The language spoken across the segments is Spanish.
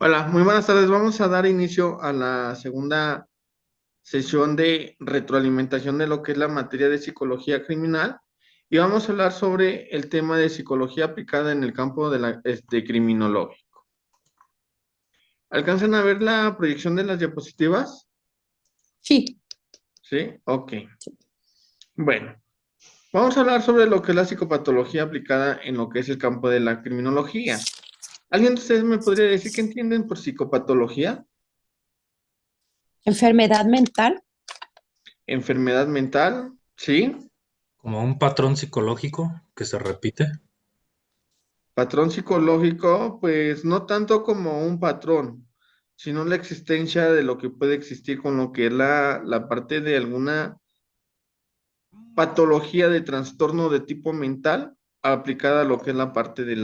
Hola, muy buenas tardes. Vamos a dar inicio a la segunda sesión de retroalimentación de lo que es la materia de psicología criminal y vamos a hablar sobre el tema de psicología aplicada en el campo de criminológico. ¿Alcanzan a ver la proyección de las diapositivas? Sí, ¿Sí? Ok. Bueno, vamos a hablar sobre lo que es la psicopatología aplicada en lo que es el campo de la criminología. ¿Alguien de ustedes me podría decir qué entienden por psicopatología? enfermedad mental. ¿Enfermedad mental? ¿Sí? Como un patrón psicológico que se repite. Patrón psicológico, pues no tanto como un patrón, sino la existencia de lo que puede existir con lo que es la parte de alguna patología de trastorno de tipo mental aplicada a lo que es la parte de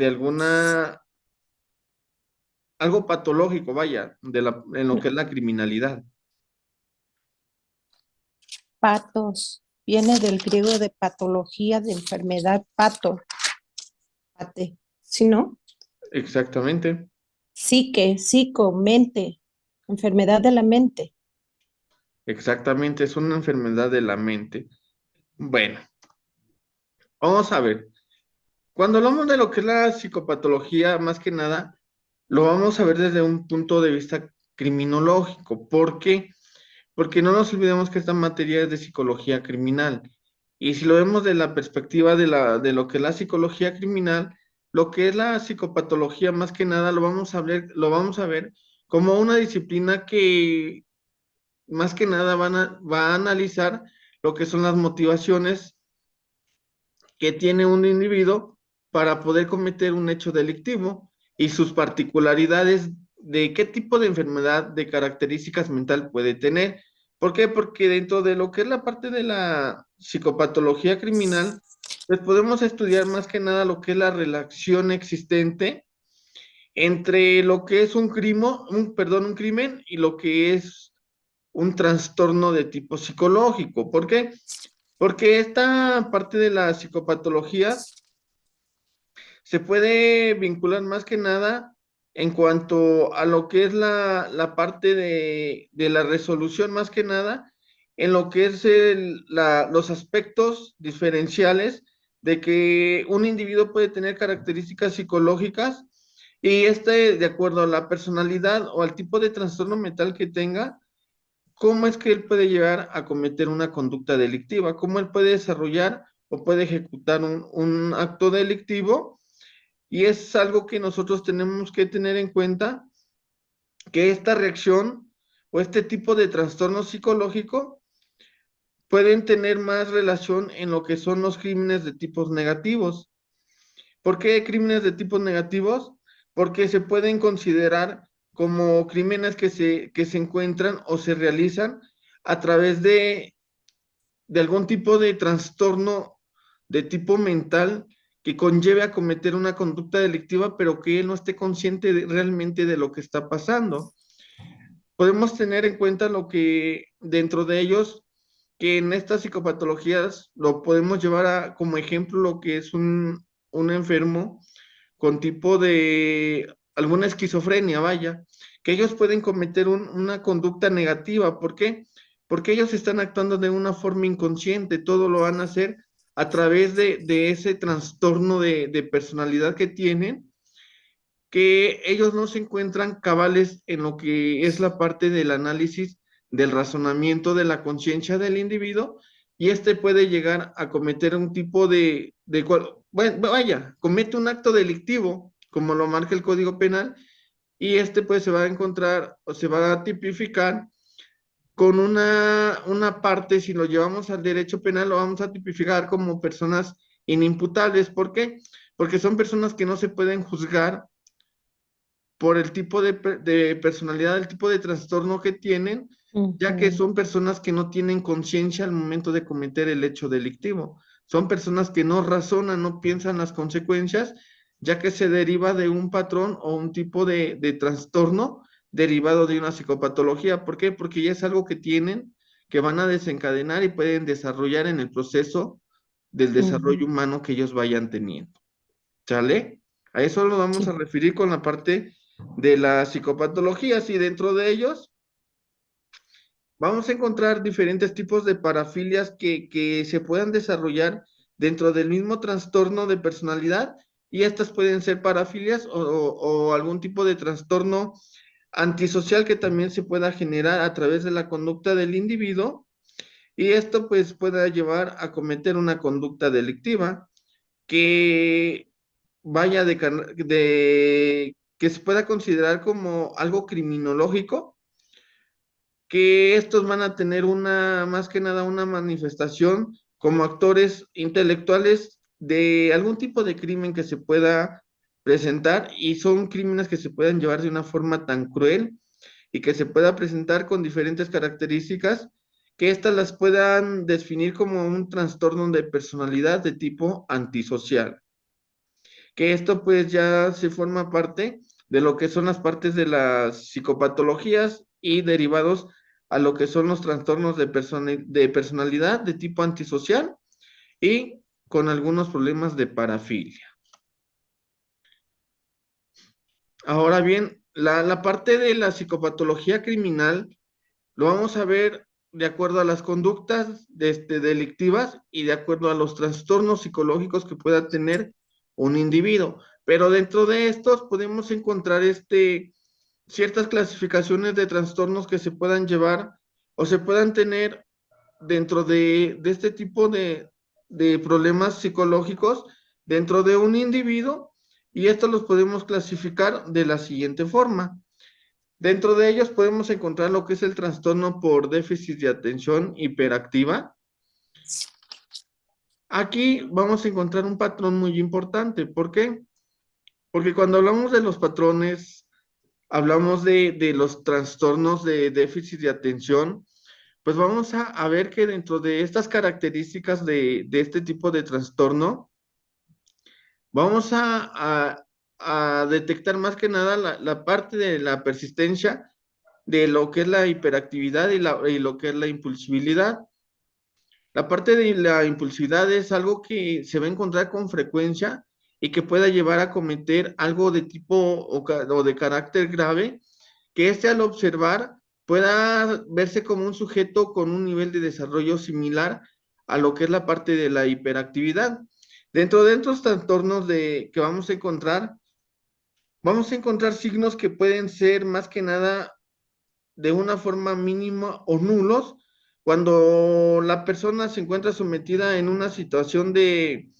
alguna, algo patológico, vaya, en lo que es la criminalidad. Patos. Viene del griego de patología, de enfermedad, pato, pate. ¿Sí, no? Exactamente, Psique, psico, mente. Enfermedad de la mente. exactamente, es una enfermedad de la mente. Bueno, vamos a ver. Cuando hablamos de lo que es la psicopatología, más que nada, lo vamos a ver desde un punto de vista criminológico. ¿Por qué? Porque no nos olvidemos que esta materia es de psicología criminal. Y si lo vemos de la perspectiva de lo que es la psicología criminal, lo que es la psicopatología, más que nada, lo vamos a ver como una disciplina que más que nada va a analizar lo que son las motivaciones que tiene un individuo para poder cometer un hecho delictivo y sus particularidades de qué tipo de enfermedad de características mental puede tener. ¿Por qué? Porque dentro de lo que es la parte de la psicopatología criminal, pues podemos estudiar más que nada lo que es la relación existente entre lo que es un crimen y lo que es un trastorno de tipo psicológico. ¿Por qué? Porque esta parte de la psicopatología se puede vincular más que nada en cuanto a lo que es la parte de la resolución, más que nada, en lo que es los aspectos diferenciales de que un individuo puede tener características psicológicas y de acuerdo a la personalidad o al tipo de trastorno mental que tenga, cómo es que él puede llegar a cometer una conducta delictiva, cómo él puede desarrollar o puede ejecutar un acto delictivo y es algo que nosotros tenemos que tener en cuenta, que esta reacción o este tipo de trastorno psicológico pueden tener más relación en lo que son los crímenes de tipos negativos. ¿Por qué crímenes de tipos negativos? Porque se pueden considerar como crímenes que se encuentran o se realizan a través de algún tipo de trastorno de tipo mental que conlleve a cometer una conducta delictiva, pero que él no esté consciente realmente de lo que está pasando. Podemos tener en cuenta lo que dentro de ellos, que en estas psicopatologías lo podemos llevar como ejemplo lo que es un enfermo con tipo de alguna esquizofrenia, vaya, que ellos pueden cometer una conducta negativa. ¿Por qué? Porque ellos están actuando de una forma inconsciente, todo lo van a hacer a través de ese trastorno de personalidad que tienen, que ellos no se encuentran cabales en lo que es la parte del análisis, del razonamiento, de la conciencia del individuo, y este puede llegar a cometer un tipo bueno, vaya, comete un acto delictivo, como lo marca el Código Penal, y este pues se va a encontrar o se va a tipificar con una parte, si lo llevamos al derecho penal, lo vamos a tipificar como personas inimputables. ¿Por qué? Porque son personas que no se pueden juzgar por el tipo de personalidad, el tipo de trastorno que tienen, ya que Ujú. son personas que no tienen conciencia al momento de cometer el hecho delictivo. Son personas que no razonan, no piensan las consecuencias, ya que se deriva de un patrón o un tipo de trastorno derivado de una psicopatología. ¿Por qué? Porque ya es algo que tienen, que van a desencadenar y pueden desarrollar en el proceso del desarrollo Ujú. humano que ellos vayan teniendo. ¿Sale? A eso lo vamos Sí. a referir con la parte de las psicopatologías y dentro de ellos vamos a encontrar diferentes tipos de parafilias que se puedan desarrollar dentro del mismo trastorno de personalidad y estas pueden ser parafilias o algún tipo de trastorno antisocial que también se pueda generar a través de la conducta del individuo y esto pues pueda llevar a cometer una conducta delictiva que vaya que se pueda considerar como algo criminológico, que estos van a tener más que nada, una manifestación como actores intelectuales de algún tipo de crimen que se pueda presentar y son crímenes que se pueden llevar de una forma tan cruel y que se pueda presentar con diferentes características que éstas las puedan definir como un trastorno de personalidad de tipo antisocial. Que esto pues ya se forma parte de lo que son las partes de las psicopatologías y derivados a lo que son los trastornos de personalidad de tipo antisocial y con algunos problemas de parafilia. Ahora bien, la parte de la psicopatología criminal lo vamos a ver de acuerdo a las conductas delictivas y de acuerdo a los trastornos psicológicos que pueda tener un individuo. Pero dentro de estos podemos encontrar ciertas clasificaciones de trastornos que se puedan llevar o se puedan tener dentro de este tipo de problemas psicológicos dentro de un individuo y estos los podemos clasificar de la siguiente forma. Dentro de ellos podemos encontrar lo que es el trastorno por déficit de atención hiperactiva. Aquí vamos a encontrar un patrón muy importante. ¿Por qué? Porque cuando hablamos de los patrones, hablamos de los trastornos de déficit de atención, pues vamos a ver que dentro de estas características de este tipo de trastorno, vamos a detectar más que nada la parte de la persistencia de lo que es la hiperactividad y lo que es la impulsibilidad. La parte de la impulsividad es algo que se va a encontrar con frecuencia y que pueda llevar a cometer algo de tipo o de carácter grave, que este al observar pueda verse como un sujeto con un nivel de desarrollo similar a lo que es la parte de la hiperactividad. Dentro de estos trastornos que vamos a encontrar signos que pueden ser más que nada de una forma mínima o nulos cuando la persona se encuentra sometida en una situación de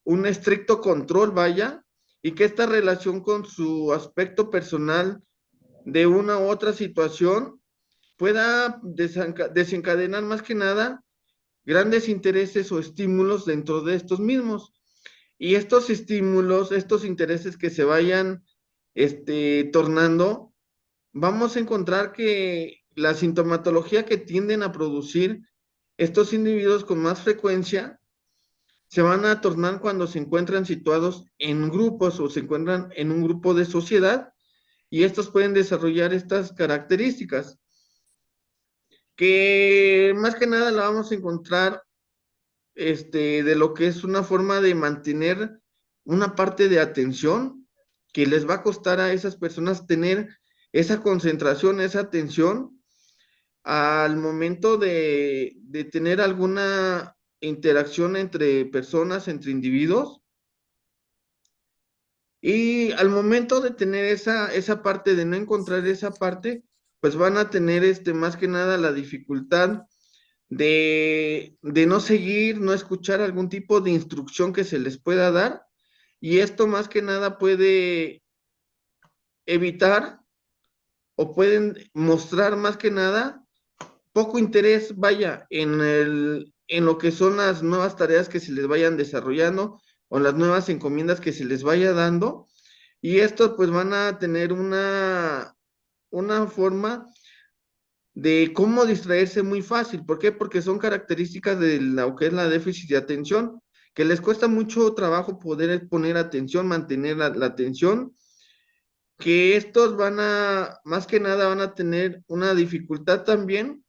un estricto control, vaya, y que esta relación con su aspecto personal de una u otra situación pueda desencadenar más que nada grandes intereses o estímulos dentro de estos mismos. Y estos estímulos, estos intereses que se vayan tornando, vamos a encontrar que la sintomatología que tienden a producir estos individuos con más frecuencia se van a tornar cuando se encuentran situados en grupos o se encuentran en un grupo de sociedad y estos pueden desarrollar estas características que más que nada la vamos a encontrar de lo que es una forma de mantener una parte de atención que les va a costar a esas personas tener esa concentración, esa atención al momento de tener alguna interacción entre personas, entre individuos, y al momento de tener esa parte, de no encontrar esa parte, pues van a tener más que nada la dificultad de no seguir, no escuchar algún tipo de instrucción que se les pueda dar, y esto más que nada puede evitar o pueden mostrar más que nada poco interés, vaya, en lo que son las nuevas tareas que se les vayan desarrollando o las nuevas encomiendas que se les vaya dando. Y estos pues van a tener una forma de cómo distraerse muy fácil. ¿Por qué? Porque son características de lo que es la déficit de atención, que les cuesta mucho trabajo poder poner atención, mantener la atención, que estos más que nada van a tener una dificultad también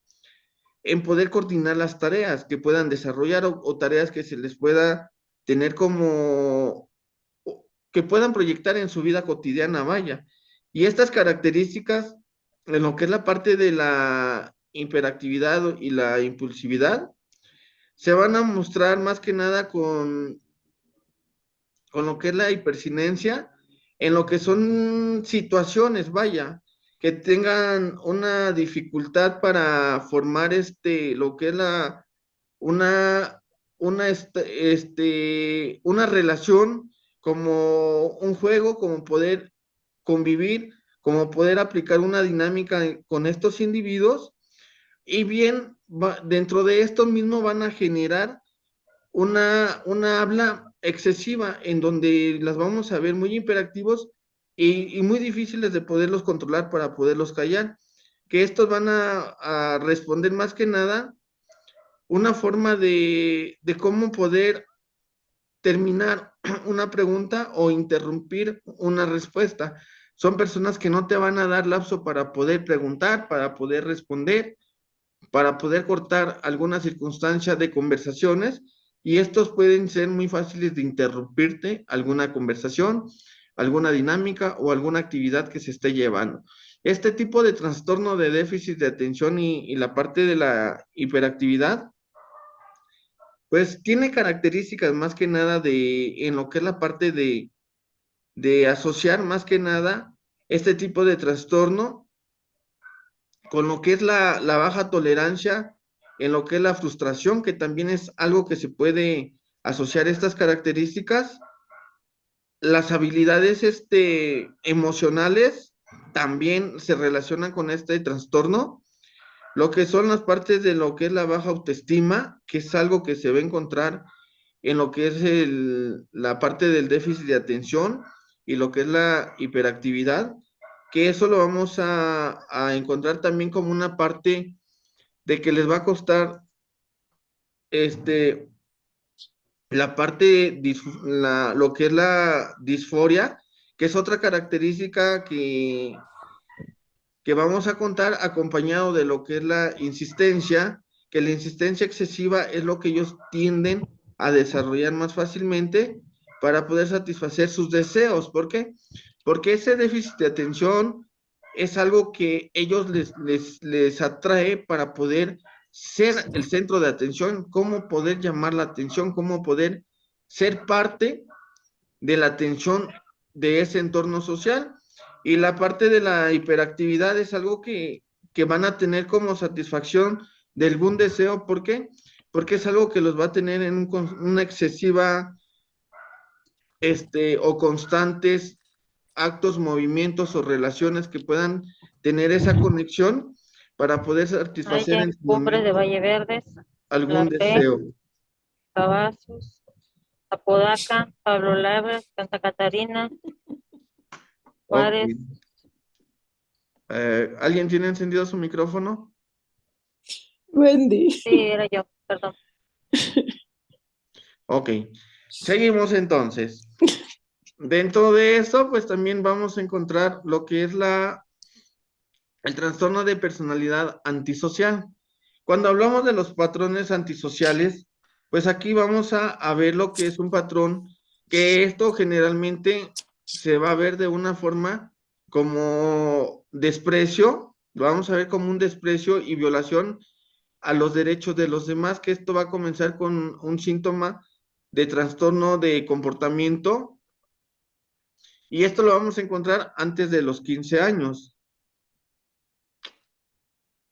en poder coordinar las tareas que puedan desarrollar o tareas que se les pueda tener que puedan proyectar en su vida cotidiana, vaya. Y estas características, en lo que es la parte de la hiperactividad y la impulsividad, se van a mostrar más que nada con lo que es la hipercinencia, en lo que son situaciones, vaya, que tengan una dificultad para formar lo que es una, una relación como un juego, como poder convivir, como poder aplicar una dinámica con estos individuos, y bien, dentro de esto mismo van a generar una habla excesiva en donde las vamos a ver muy hiperactivos y muy difíciles de poderlos controlar para poderlos callar, que estos van a responder más que nada una forma de cómo poder terminar una pregunta o interrumpir una respuesta. Son personas que no te van a dar lapso para poder preguntar, para poder responder, para poder cortar alguna circunstancia de conversaciones, y estos pueden ser muy fáciles de interrumpirte alguna conversación, alguna dinámica o alguna actividad que se esté llevando. Este tipo de trastorno de déficit de atención y la parte de la hiperactividad, pues tiene características más que nada en lo que es la parte de asociar más que nada este tipo de trastorno con lo que es la baja tolerancia, en lo que es la frustración, que también es algo que se puede asociar a estas características. Las habilidades emocionales también se relacionan con este trastorno. Lo que son las partes de lo que es la baja autoestima, que es algo que se va a encontrar en lo que es la parte del déficit de atención y lo que es la hiperactividad, que eso lo vamos a encontrar también como una parte de que les va a costar este, la parte, lo que es la disforia, que es otra característica que vamos a contar acompañado de lo que es la insistencia, que la insistencia excesiva es lo que ellos tienden a desarrollar más fácilmente para poder satisfacer sus deseos. ¿Por qué? Porque ese déficit de atención es algo que ellos les atrae para poder ser el centro de atención, cómo poder llamar la atención, cómo poder ser parte de la atención de ese entorno social. Y la parte de la hiperactividad es algo que van a tener como satisfacción de algún deseo. ¿Por qué? Porque es algo que los va a tener en una excesiva o constantes actos, movimientos o relaciones que puedan tener esa conexión para poder satisfacer Haya, en su Cumbres de momento Valle Verdes, La algún Fe, deseo. Cavazos, Apodaca, Pablo Labras, Santa Catarina, Ok. Juárez. ¿Alguien tiene encendido su micrófono? Wendy. Sí, era yo, perdón. Ok. Seguimos entonces. Dentro de eso, pues también vamos a encontrar lo que es el trastorno de personalidad antisocial. Cuando hablamos de los patrones antisociales, pues aquí vamos a ver lo que es un patrón, que esto generalmente se va a ver de una forma como desprecio, lo vamos a ver como un desprecio y violación a los derechos de los demás, que esto va a comenzar con un síntoma de trastorno de comportamiento, y esto lo vamos a encontrar antes de los 15 años.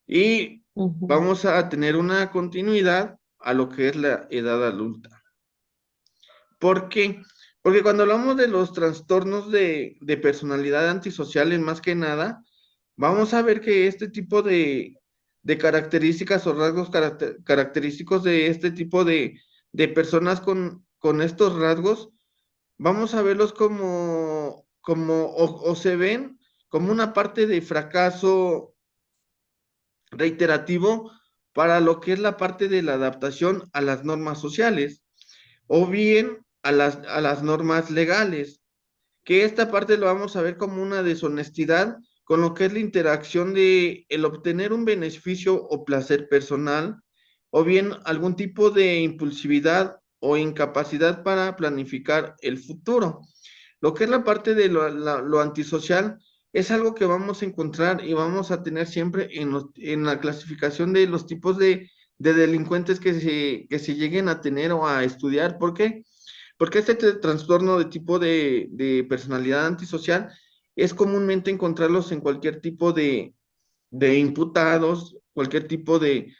Y vamos a tener una continuidad a lo que es la edad adulta. ¿Por qué? Porque cuando hablamos de los trastornos de personalidad antisocial, más que nada, vamos a ver que este tipo de características o rasgos característicos de este tipo de personas con estos rasgos, vamos a verlos o se ven como una parte de fracaso reiterativo para lo que es la parte de la adaptación a las normas sociales o bien a las normas legales, que esta parte lo vamos a ver como una deshonestidad con lo que es la interacción de el obtener un beneficio o placer personal, o bien algún tipo de impulsividad o incapacidad para planificar el futuro. Lo que es la parte de lo antisocial es algo que vamos a encontrar y vamos a tener siempre en la clasificación de los tipos de delincuentes que se lleguen a tener o a estudiar. ¿Por qué? Porque este trastorno de tipo de personalidad antisocial es comúnmente encontrarlos en cualquier tipo de imputados, cualquier tipo de,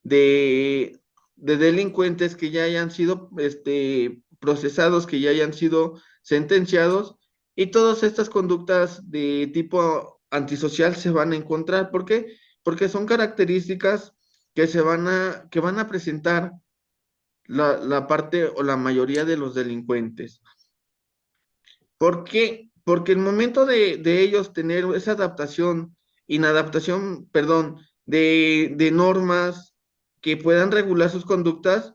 de delincuentes que ya hayan sido procesados, que ya hayan sido sentenciados, y todas estas conductas de tipo antisocial se van a encontrar. ¿Por qué? Porque son características que van a presentar la parte o la mayoría de los delincuentes. ¿Por qué? Porque el momento de ellos tener esa adaptación, inadaptación, perdón, de normas que puedan regular sus conductas,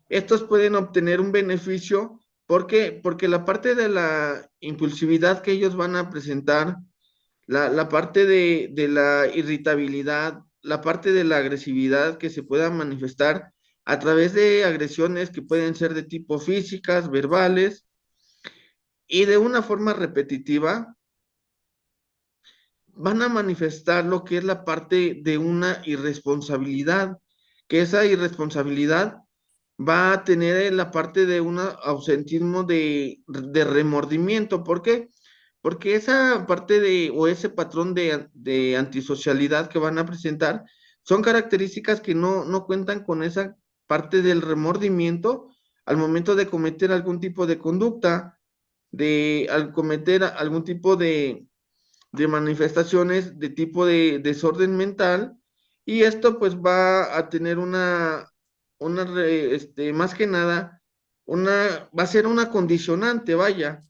estos pueden obtener un beneficio. ¿Por qué? Porque la parte de la impulsividad que ellos van a presentar, la parte de la irritabilidad, la parte de la agresividad que se pueda manifestar a través de agresiones que pueden ser de tipo físicas, verbales, y de una forma repetitiva, van a manifestar lo que es la parte de una irresponsabilidad, que esa irresponsabilidad va a tener la parte de un ausentismo de remordimiento. ¿Por qué? Porque esa parte o ese patrón de antisocialidad que van a presentar son características que no cuentan con esa parte del remordimiento al momento de cometer algún tipo de conducta, al cometer algún tipo de manifestaciones de tipo de desorden mental, y esto pues va a tener más que nada, va a ser una condicionante, vaya,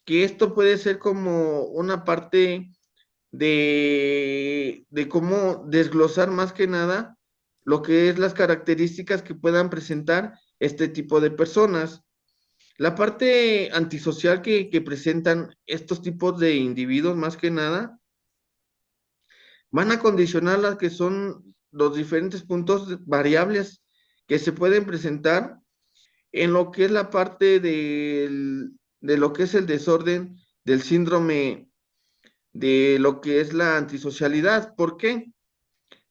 que esto puede ser como una parte de cómo desglosar más que nada lo que es las características que puedan presentar este tipo de personas. La parte antisocial que presentan estos tipos de individuos, más que nada, van a condicionar las que son los diferentes puntos variables que se pueden presentar en lo que es la parte de lo que es el desorden del síndrome de lo que es la antisocialidad. ¿Por qué?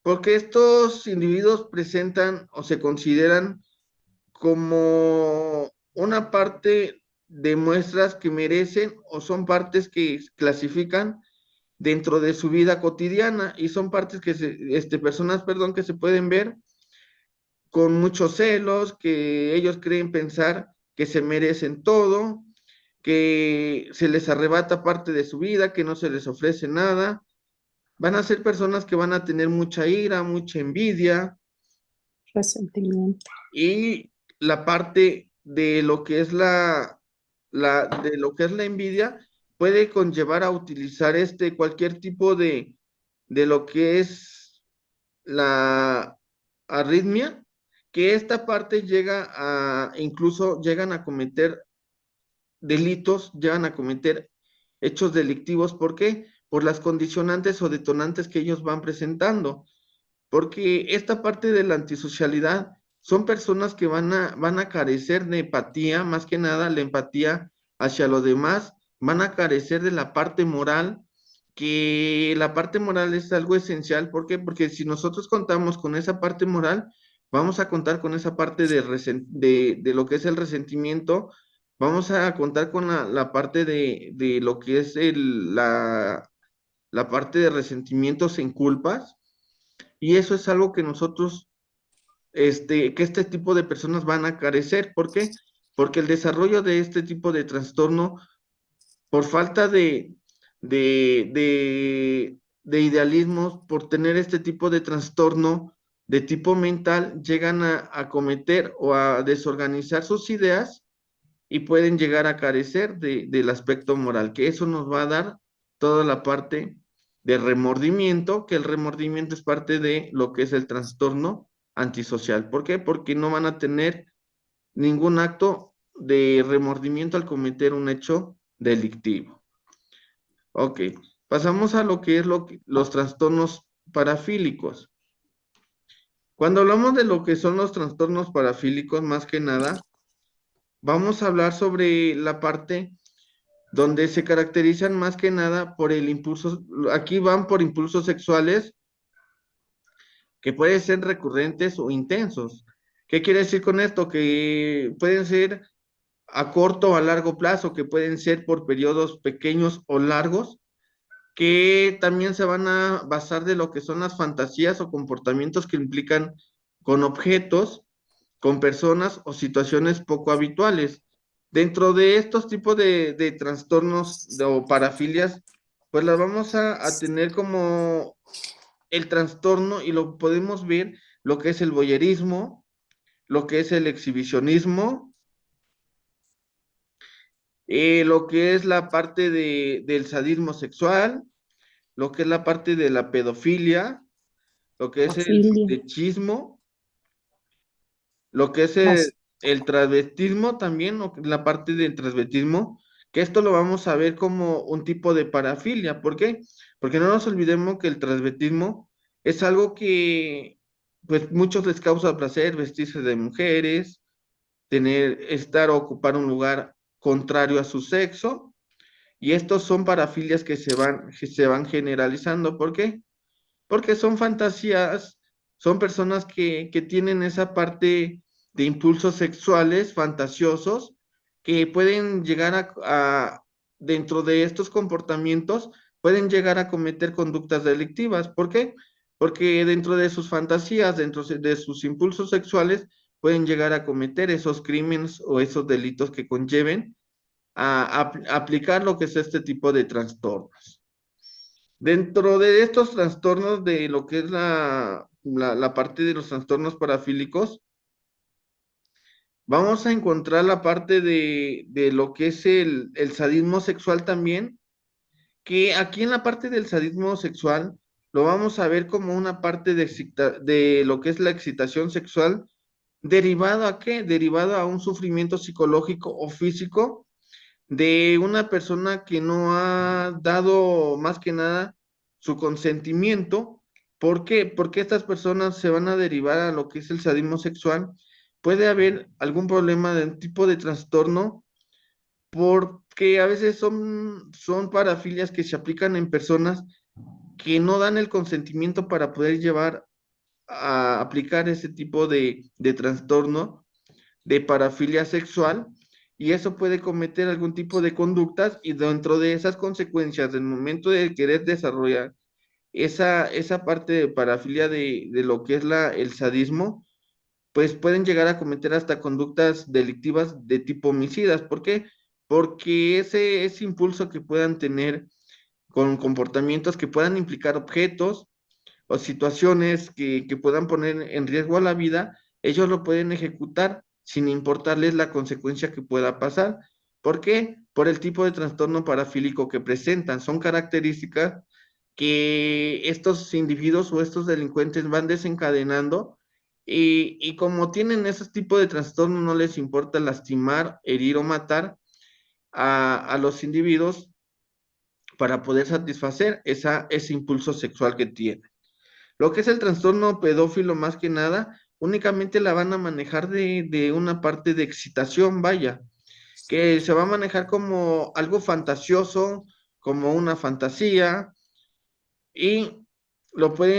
Porque estos individuos presentan o se consideran como una parte de muestras que merecen o son partes que clasifican dentro de su vida cotidiana, y son partes personas, perdón, que se pueden ver con muchos celos, que ellos creen pensar que se merecen todo, que se les arrebata parte de su vida, que no se les ofrece nada. Van a ser personas que van a tener mucha ira, mucha envidia, Resentimiento. y la parte de lo que es de lo que es la envidia puede conllevar a utilizar cualquier tipo de lo que es la arritmia, que esta parte incluso llegan a cometer delitos, llegan a cometer hechos delictivos. ¿Por qué? Por las condicionantes o detonantes que ellos van presentando. Porque esta parte de la antisocialidad son personas que van a carecer de empatía, más que nada la empatía hacia los demás, van a carecer de la parte moral, que la parte moral es algo esencial. ¿Por qué? Porque si nosotros contamos con esa parte moral, vamos a contar con esa parte de lo que es el resentimiento, vamos a contar con la parte de lo que es la parte de resentimientos en culpas, y eso es algo que nosotros, que este tipo de personas van a carecer. ¿Por qué? Porque el desarrollo de este tipo de trastorno, por falta de idealismos, por tener este tipo de trastorno de tipo mental, llegan a cometer o a desorganizar sus ideas, y pueden llegar a carecer del aspecto moral, que eso nos va a dar toda la parte de remordimiento, que el remordimiento es parte de lo que es el trastorno antisocial. ¿Por qué? Porque no van a tener ningún acto de remordimiento al cometer un hecho delictivo. Ok, pasamos a lo que es los trastornos parafílicos. Cuando hablamos de lo que son los trastornos parafílicos, más que nada, vamos a hablar sobre la parte donde se caracterizan más que nada por el impulso, aquí van por impulsos sexuales que pueden ser recurrentes o intensos. ¿Qué quiere decir con esto? Que pueden ser a corto o a largo plazo, que pueden ser por periodos pequeños o largos, que también se van a basar de lo que son las fantasías o comportamientos que implican con objetos, con personas o situaciones poco habituales. Dentro de estos tipos de trastornos o parafilias, pues las vamos a tener como el trastorno y lo podemos ver lo que es el voyerismo, lo que es el exhibicionismo, lo que es la parte del sadismo sexual, lo que es la parte de la pedofilia, lo que es el Pedofilia. fetichismo, lo que es Las, el transvestismo también, la parte del transvestismo, que esto lo vamos a ver como un tipo de parafilia. ¿Por qué? Porque no nos olvidemos que el transvestismo es algo que, pues, muchos les causa placer vestirse de mujeres, estar o ocupar un lugar contrario a su sexo, y estos son parafilias que se van generalizando. ¿Por qué? Porque son fantasías, son personas que tienen esa parte de impulsos sexuales fantasiosos que pueden llegar dentro de estos comportamientos, pueden llegar a cometer conductas delictivas. ¿Por qué? Porque dentro de sus fantasías, dentro de sus impulsos sexuales, pueden llegar a cometer esos crímenes o esos delitos que conlleven a aplicar lo que es este tipo de trastornos. Dentro de estos trastornos de lo que es la parte de los trastornos parafílicos, vamos a encontrar la parte de lo que es el sadismo sexual también, que aquí en la parte del sadismo sexual lo vamos a ver como una parte de lo que es la excitación sexual, derivado a qué? Derivado a un sufrimiento psicológico o físico de una persona que no ha dado más que nada su consentimiento. ¿Por qué? Porque estas personas se van a derivar a lo que es el sadismo sexual. Puede haber algún problema de un tipo de trastorno porque a veces son parafilias que se aplican en personas que no dan el consentimiento para poder llevar a aplicar ese tipo de trastorno de parafilia sexual, y eso puede cometer algún tipo de conductas, y dentro de esas consecuencias del momento de querer desarrollar esa parte de parafilia de lo que es el sadismo, pues pueden llegar a cometer hasta conductas delictivas de tipo homicidas. ¿Por qué? Porque ese impulso que puedan tener con comportamientos que puedan implicar objetos o situaciones que puedan poner en riesgo a la vida, ellos lo pueden ejecutar sin importarles la consecuencia que pueda pasar. ¿Por qué? Por el tipo de trastorno parafílico que presentan. Son características que estos individuos o estos delincuentes van desencadenando, y como tienen ese tipo de trastorno, no les importa lastimar, herir o matar a los individuos para poder satisfacer ese impulso sexual que tienen. Lo que es el trastorno pedófilo, más que nada, únicamente la van a manejar de una parte de excitación, vaya, que se va a manejar como algo fantasioso, como una fantasía, y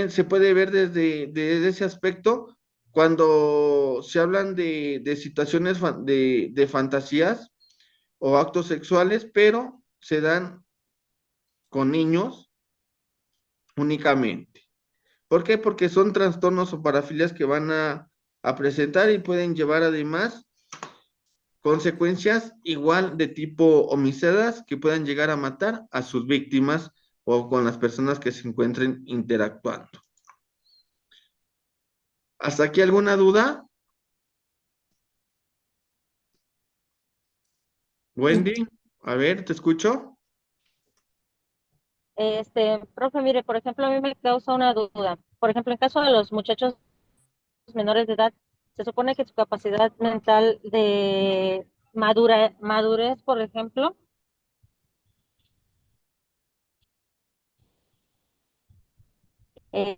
se puede ver desde ese aspecto cuando se hablan de situaciones de fantasías o actos sexuales, pero se dan con niños únicamente. ¿Por qué? Porque son trastornos o parafilias que van a presentar y pueden llevar además consecuencias igual de tipo homicidas que puedan llegar a matar a sus víctimas o con las personas que se encuentren interactuando. ¿Hasta aquí alguna duda? Wendy, a ver, ¿te escucho? Profe, mire, por ejemplo, a mí me causa una duda. Por ejemplo, en caso de los muchachos menores de edad, se supone que su capacidad mental de madurez, por ejemplo, eh,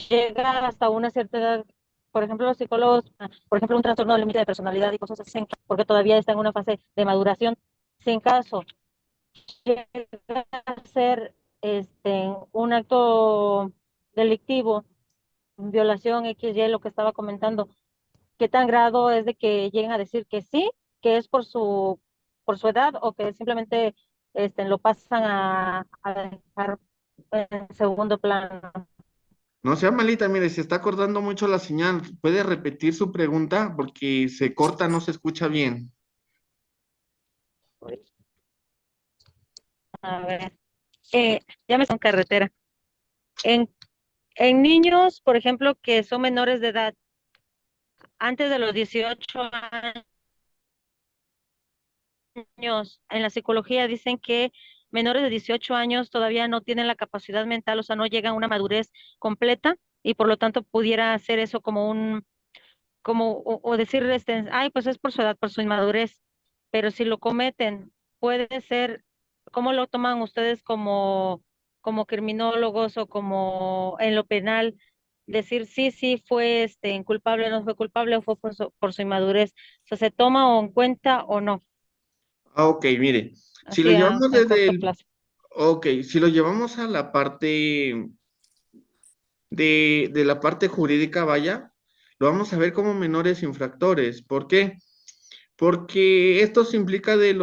llega hasta una cierta edad. Por ejemplo, los psicólogos, por ejemplo, un trastorno de límite de personalidad y cosas así, porque todavía está en una fase de maduración. Si en caso llega a ser un acto delictivo, violación XY, lo que estaba comentando, ¿qué tan grado es de que lleguen a decir que sí, que es por su edad, o que simplemente lo pasan a dejar en segundo plano? No sea malita, mire, se está acordando mucho la señal. ¿Puede repetir su pregunta? Porque se corta, no se escucha bien. A ver, ya me son carretera. En, en niños, por ejemplo, que son menores de edad, antes de los 18 años, en la psicología dicen que menores de 18 años todavía no tienen la capacidad mental, o sea, no llegan a una madurez completa, y por lo tanto pudiera hacer eso como o decir, ay, pues es por su edad, por su inmadurez, pero si lo cometen, puede ser, ¿cómo lo toman ustedes como criminólogos o como en lo penal? Decir sí, sí, fue inculpable, no fue culpable, o fue por su inmadurez. O sea, ¿se toma o en cuenta o no? Ah, ok, mire, si lo Así llevamos en desde corto el, plazo. ok, si lo llevamos a la parte de la parte jurídica, vaya, lo vamos a ver como menores infractores. ¿Por qué? Porque esto se implica de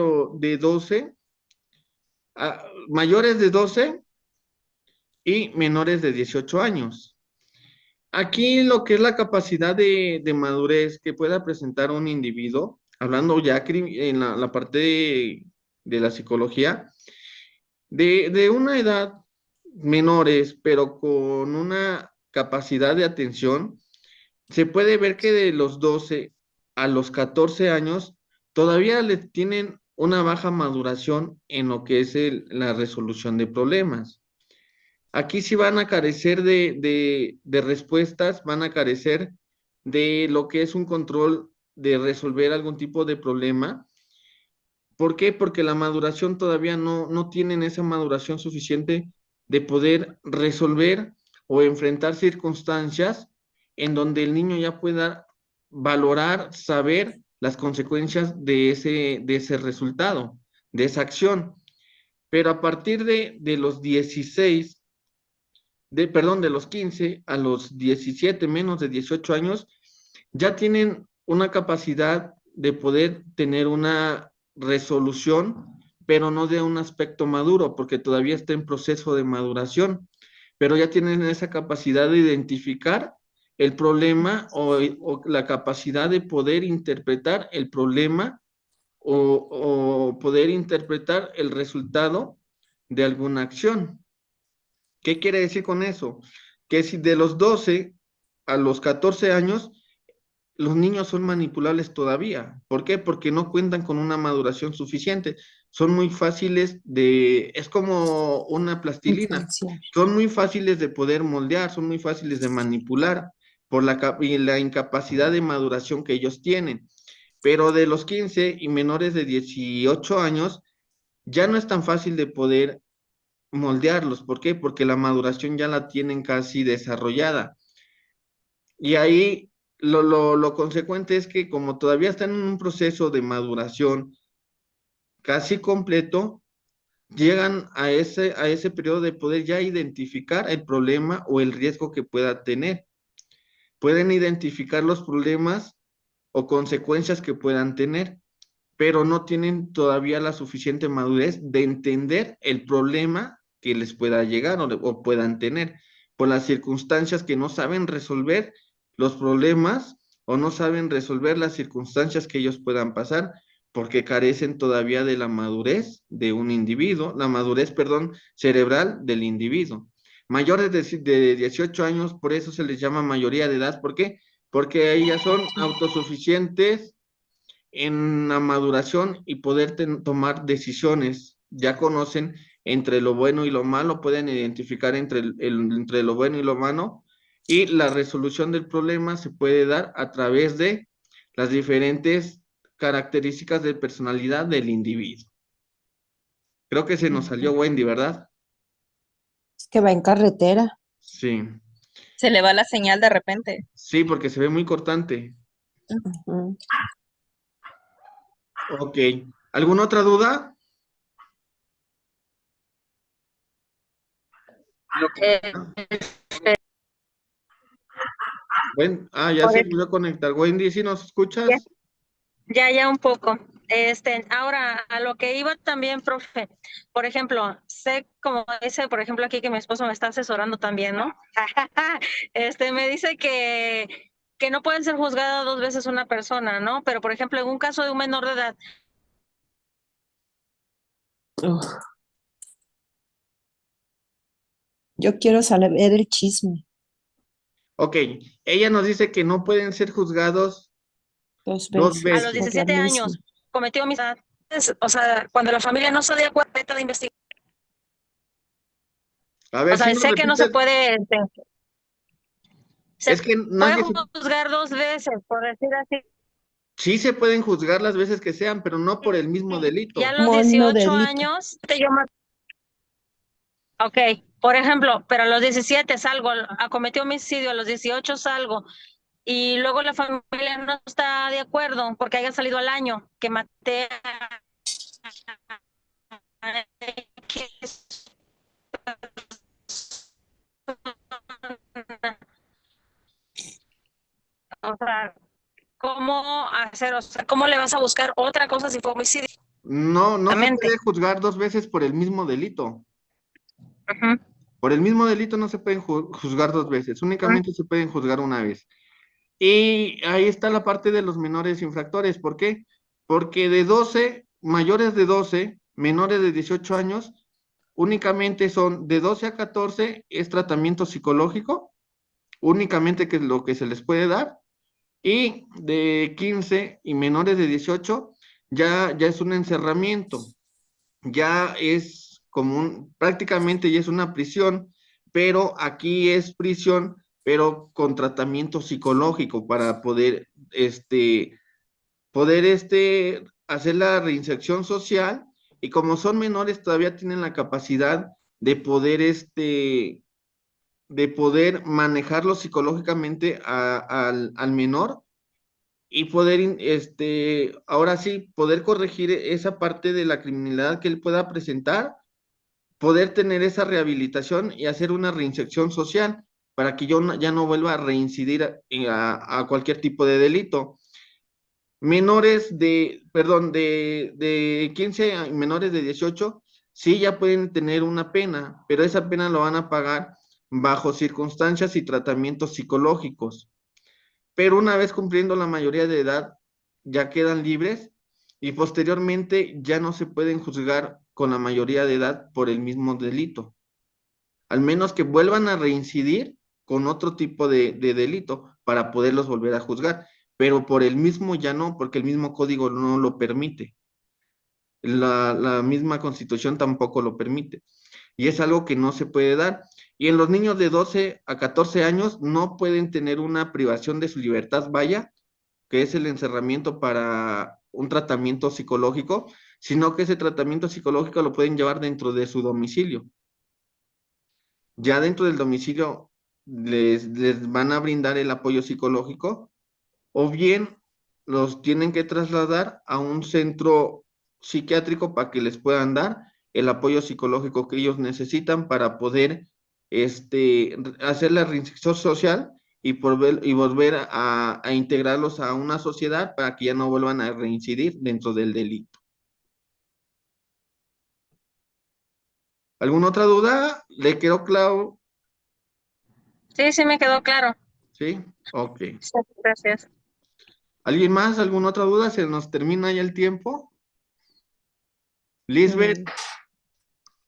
12, mayores de 12 y menores de 18 años. Aquí lo que es la capacidad de madurez que pueda presentar un individuo, hablando ya en la parte de la psicología, de una edad menores, pero con una capacidad de atención, se puede ver que de los 12 a los 14 años todavía le tienen una baja maduración en lo que es la resolución de problemas. Aquí sí van a carecer de respuestas, van a carecer de lo que es un control de resolver algún tipo de problema. ¿Por qué? Porque la maduración todavía no tienen esa maduración suficiente de poder resolver o enfrentar circunstancias en donde el niño ya pueda valorar, saber las consecuencias de ese resultado, de esa acción. Pero a partir de los 16 perdón, de los 15 a los 17 menos de 18 años, ya tienen una capacidad de poder tener una resolución, pero no de un aspecto maduro, porque todavía está en proceso de maduración, pero ya tienen esa capacidad de identificar el problema o la capacidad de poder interpretar el problema o poder interpretar el resultado de alguna acción. ¿Qué quiere decir con eso? Que si de los 12 a los 14 años, los niños son manipulables todavía. ¿Por qué? Porque no cuentan con una maduración suficiente. Son muy fáciles es como una plastilina. Influencia. Son muy fáciles de poder moldear, son muy fáciles de manipular por la incapacidad de maduración que ellos tienen. Pero de los 15 y menores de 18 años, ya no es tan fácil de poder moldearlos. ¿Por qué? Porque la maduración ya la tienen casi desarrollada. Y ahí lo consecuente es que como todavía están en un proceso de maduración casi completo, llegan a ese periodo de poder ya identificar el problema o el riesgo que pueda tener. Pueden identificar los problemas o consecuencias que puedan tener, pero no tienen todavía la suficiente madurez de entender el problema que les pueda llegar o puedan tener por las circunstancias que no saben resolver los problemas o no saben resolver las circunstancias que ellos puedan pasar porque carecen todavía de la madurez de un individuo, la madurez, perdón, cerebral del individuo. Mayores de 18 años, por eso se les llama mayoría de edad. ¿Por qué? Porque ellas son autosuficientes en la maduración y poder tomar decisiones. Ya conocen entre lo bueno y lo malo, pueden identificar entre lo bueno y lo malo, y la resolución del problema se puede dar a través de las diferentes características de personalidad del individuo. Creo que se nos salió Wendy, ¿verdad? Es que va en carretera. Sí, Se le va la señal de repente. sí, porque se ve muy cortante. Ujú. Ok, ¿Alguna otra duda? Bueno, ya Por se eso, volvió a conectar. Wendy, ¿sí nos ya, escuchas? ya un poco. Ahora, a lo que iba también, profe, por ejemplo, sé, como dice, por ejemplo, aquí que mi esposo me está asesorando también, ¿no? Me dice que no pueden ser juzgadas dos veces una persona, ¿no? Pero, por ejemplo, en un caso de un menor de edad, Uf, yo quiero saber el chisme Ok, ella nos dice que no pueden ser juzgados dos dos veces a los veces. por la 17 misma. años cometió homicidio. O sea, cuando la familia no se dio cuenta de investigar. A O ver, si sea, nos sé que no se repites, puede, se es que puede nadie, juzgar dos veces, por decir así. sí se pueden juzgar las veces que sean, pero no por el mismo Ya a delito. los Mono 18 delito. años, ok, por ejemplo, pero a los 17 salgo, cometió homicidio, a los 18 salgo, y luego la familia no está de acuerdo porque haya salido al año que maté a X persona. O sea, ¿cómo hacer? O sea, ¿cómo le vas a buscar otra cosa si fue homicidio? No se puede juzgar dos veces por el mismo delito. Ujú. Por el mismo delito no se pueden juzgar dos veces, únicamente se pueden juzgar una vez. Y ahí está la parte de los menores infractores. ¿Por qué? Porque de 12, mayores de 12, menores de 18 años, únicamente son de 12 a 14 es tratamiento psicológico, únicamente que es lo que se les puede dar, y de 15 y menores de 18 ya es un encerramiento, ya es como prácticamente ya es una prisión, pero aquí es prisión, pero con tratamiento psicológico para hacer la reinserción social, y como son menores todavía tienen la capacidad de poder manejarlo psicológicamente al menor, y poder, ahora sí, poder corregir esa parte de la criminalidad que él pueda presentar, poder tener esa rehabilitación y hacer una reinserción social para que ya no vuelva a reincidir a cualquier tipo de delito. Menores de 15 a menores de 18, sí ya pueden tener una pena, pero esa pena lo van a pagar bajo circunstancias y tratamientos psicológicos. Pero una vez cumpliendo la mayoría de edad, ya quedan libres, y posteriormente ya no se pueden juzgar con la mayoría de edad por el mismo delito, al menos que vuelvan a reincidir con otro tipo de delito para poderlos volver a juzgar, pero por el mismo ya no, porque el mismo código no lo permite, la misma constitución tampoco lo permite, y es algo que no se puede dar. Y en los niños de 12 a 14 años no pueden tener una privación de su libertad, vaya, que es el encerramiento para un tratamiento psicológico, sino que ese tratamiento psicológico lo pueden llevar dentro de su domicilio. Ya dentro del domicilio les van a brindar el apoyo psicológico, o bien los tienen que trasladar a un centro psiquiátrico para que les puedan dar el apoyo psicológico que ellos necesitan para poder hacer la reinserción social, y volver a integrarlos a una sociedad para que ya no vuelvan a reincidir dentro del delito. ¿Alguna otra duda? ¿Le quedó claro? Sí, sí me quedó claro. ¿Sí? Ok. Sí, gracias. ¿Alguien más? ¿Alguna otra duda? ¿Se nos termina ya el tiempo? Lisbeth,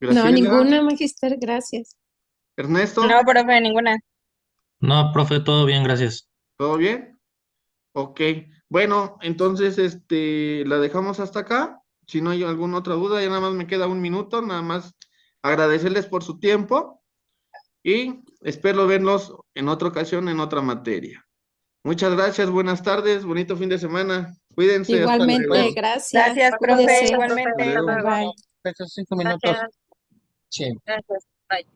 No, Graciela, ninguna, magister, gracias. Ernesto, No, profe, ninguna. No, profe, todo bien, gracias. ¿todo bien? Ok. Bueno, entonces la dejamos hasta acá. Si no hay alguna otra duda, ya nada más me queda un minuto, nada más agradecerles por su tiempo, y espero verlos en otra ocasión en otra materia. Muchas gracias, buenas tardes, bonito fin de semana. Cuídense, hasta Igualmente, luego. gracias. Gracias, profe, Cuídese. Hasta igualmente. luego. Bye. Esos 5 minutos. Gracias. Sí. Gracias. Bye.